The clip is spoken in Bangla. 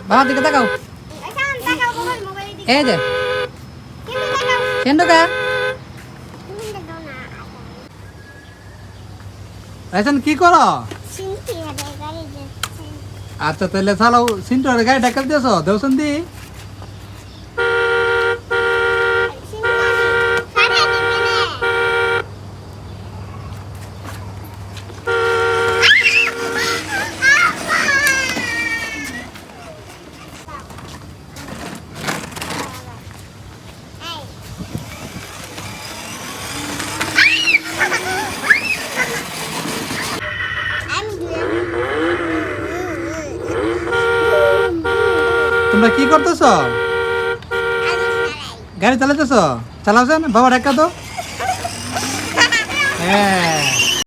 বাবা দিকে তাকাও এই যে সেন্ডকা এখন কি করো আচ্ছা তাহলে চালাও সিন্টুর গাড়ি ঢাকাল দিয়েছ দেওসন দি তোমরা কি করতেছ গাড়ি চালাতেছ চালাওছেন বাবা ঢাকা তো হ্যাঁ